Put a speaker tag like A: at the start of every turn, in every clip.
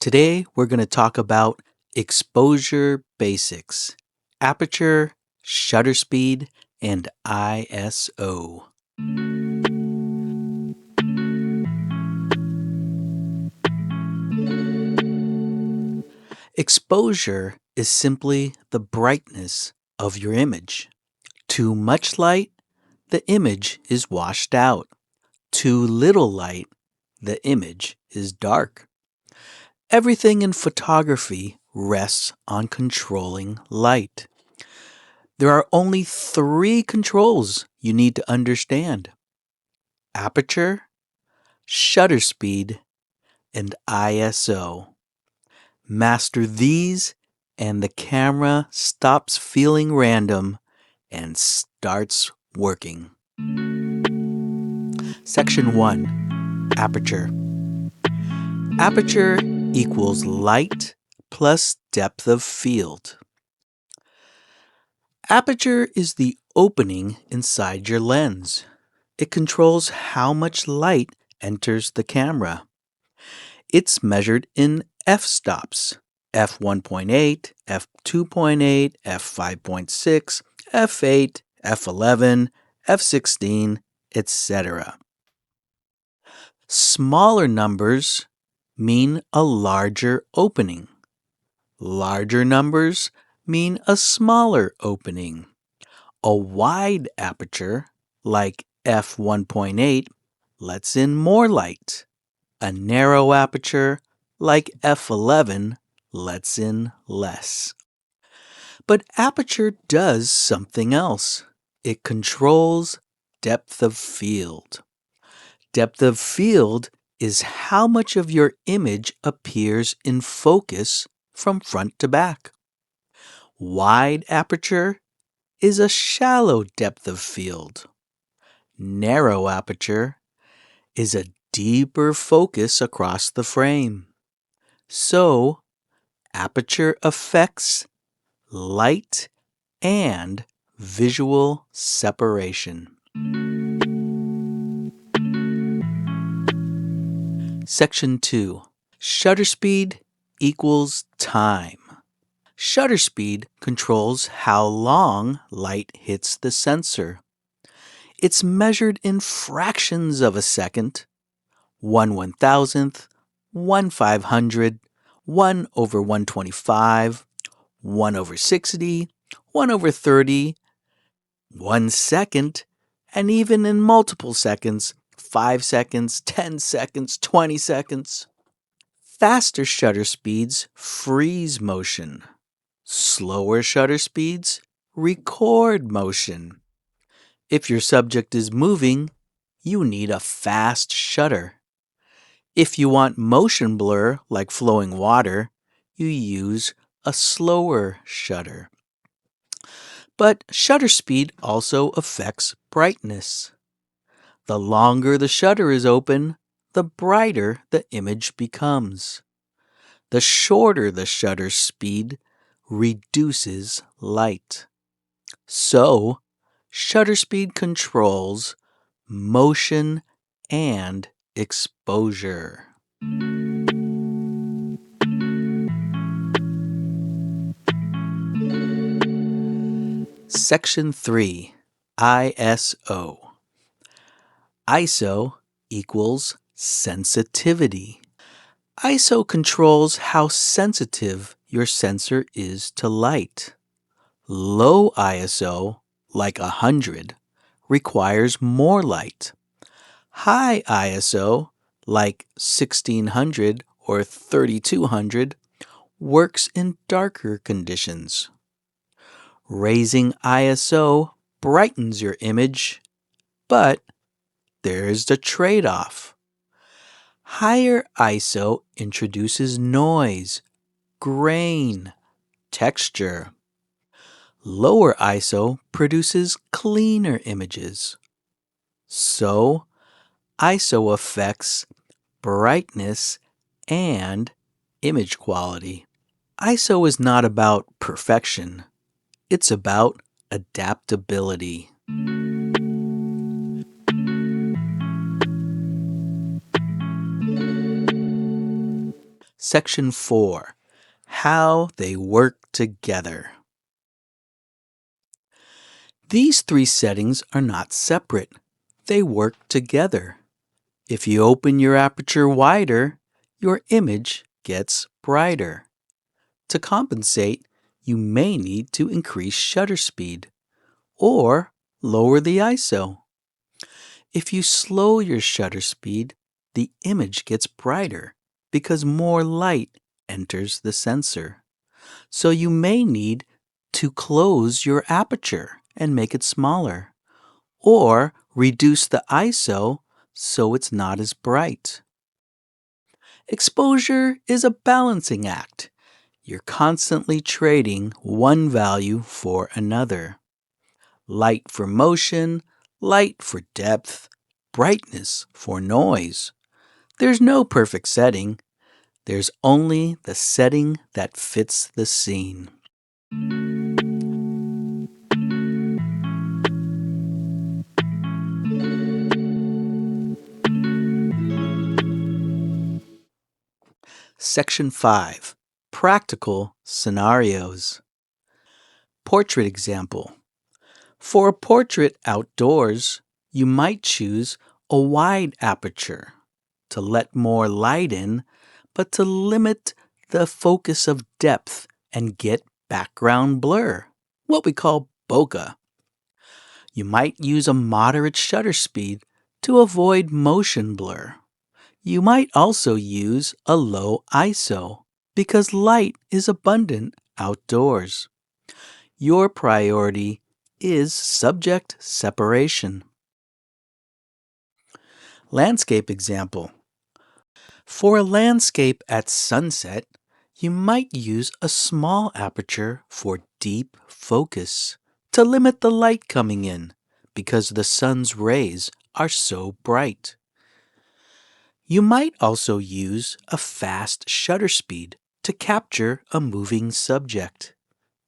A: Today, we're going to talk about exposure basics, aperture, shutter speed, and ISO. Exposure is simply the brightness of your image. Too much light, the image is washed out. Too little light, the image is dark. Everything in photography rests on controlling light. There are only 3 controls you need to understand: aperture, shutter speed, and ISO. Master these, and the camera stops feeling random and starts working. Section 1. Aperture. Aperture equals light plus depth of field. Aperture is the opening inside your lens. It controls how much light enters the camera. It's measured in f-stops: f1.8, f2.8, f5.6, f8, f11, f16, etc. Smaller numbers mean a larger opening. Larger numbers mean a smaller opening. A wide aperture, like f1.8, lets in more light. A narrow aperture, like f11, lets in less. But aperture does something else. It controls depth of field. Depth of field is how much of your image appears in focus from front to back. Wide aperture is a shallow depth of field. Narrow aperture is a deeper focus across the frame. So, aperture affects light and visual separation. Section 2. Shutter speed equals time. Shutter speed controls how long light hits the sensor. It's measured in fractions of a second: 1/1000th, 1/500, 1/125, 1/60, 1/30, 1 second, and even in multiple seconds: 5 seconds, 10 seconds, 20 seconds. Faster shutter speeds freeze motion. Slower shutter speeds record motion. If your subject is moving, you need a fast shutter. If you want motion blur like flowing water, you use a slower shutter. But shutter speed also affects brightness. The longer the shutter is open, the brighter the image becomes. The shorter the shutter speed reduces light. So, shutter speed controls motion and exposure. Section 3. ISO. ISO equals sensitivity. ISO controls how sensitive your sensor is to light. Low ISO, like 100, requires more light. High ISO, like 1600 or 3200, works in darker conditions. Raising ISO brightens your image, but there's the trade-off. Higher ISO introduces noise, grain, texture. Lower ISO produces cleaner images. So, ISO affects brightness and image quality. ISO is not about perfection. It's about adaptability. Section 4. How they work together. These three settings are not separate. They work together. If you open your aperture wider, your image gets brighter. To compensate, you may need to increase shutter speed or lower the ISO. If you slow your shutter speed, the image gets brighter because more light enters the sensor. So you may need to close your aperture and make it smaller, or reduce the ISO so it's not as bright. Exposure is a balancing act. You're constantly trading one value for another. Light for motion, light for depth, brightness for noise. There's no perfect setting. There's only the setting that fits the scene. Section 5. Practical scenarios. Portrait example. For a portrait outdoors, you might choose a wide aperture to let more light in, but to limit the focus of depth and get background blur, what we call bokeh. You might use a moderate shutter speed to avoid motion blur. You might also use a low ISO because light is abundant outdoors. Your priority is subject separation. Landscape example. For a landscape at sunset, you might use a small aperture for deep focus to limit the light coming in because the sun's rays are so bright. You might also use a fast shutter speed to capture a moving subject.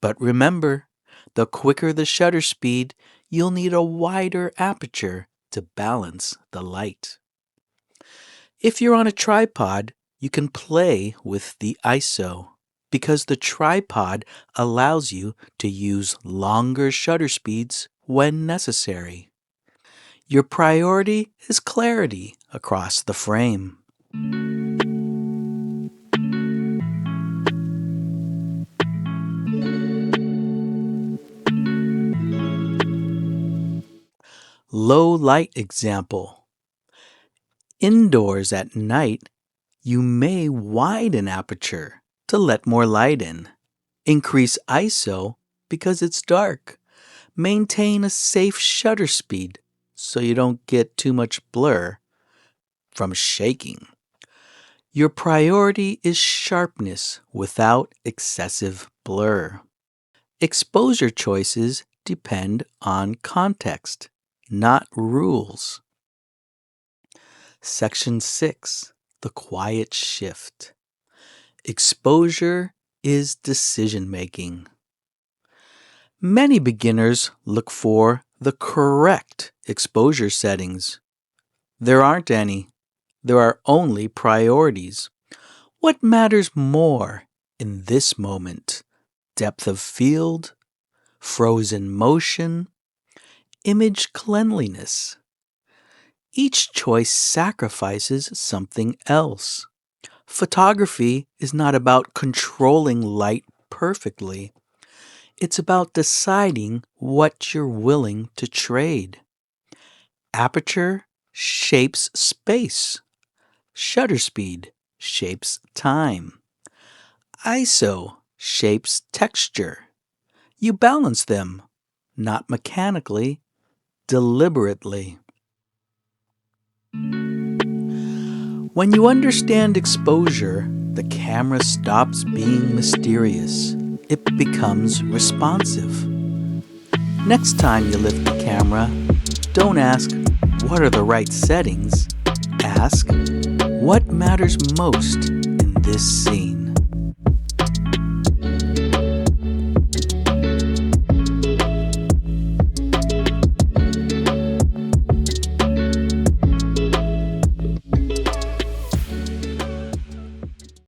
A: But remember, the quicker the shutter speed, you'll need a wider aperture to balance the light. If you're on a tripod, you can play with the ISO because the tripod allows you to use longer shutter speeds when necessary. Your priority is clarity across the frame. Low light example. Indoors at night, you may widen aperture to let more light in. Increase ISO because it's dark. Maintain a safe shutter speed so you don't get too much blur from shaking. Your priority is sharpness without excessive blur. Exposure choices depend on context, not rules. Section 6. The quiet shift. Exposure is decision making. Many beginners look for the correct exposure settings. There aren't any. There are only priorities. What matters more in this moment? Depth of field, frozen motion, image cleanliness. Each choice sacrifices something else. Photography is not about controlling light perfectly. It's about deciding what you're willing to trade. Aperture shapes space. Shutter speed shapes time. ISO shapes texture. You balance them, not mechanically, deliberately. When you understand exposure, the camera stops being mysterious. It becomes responsive. Next time you lift the camera, don't ask, what are the right settings? Ask, what matters most in this scene?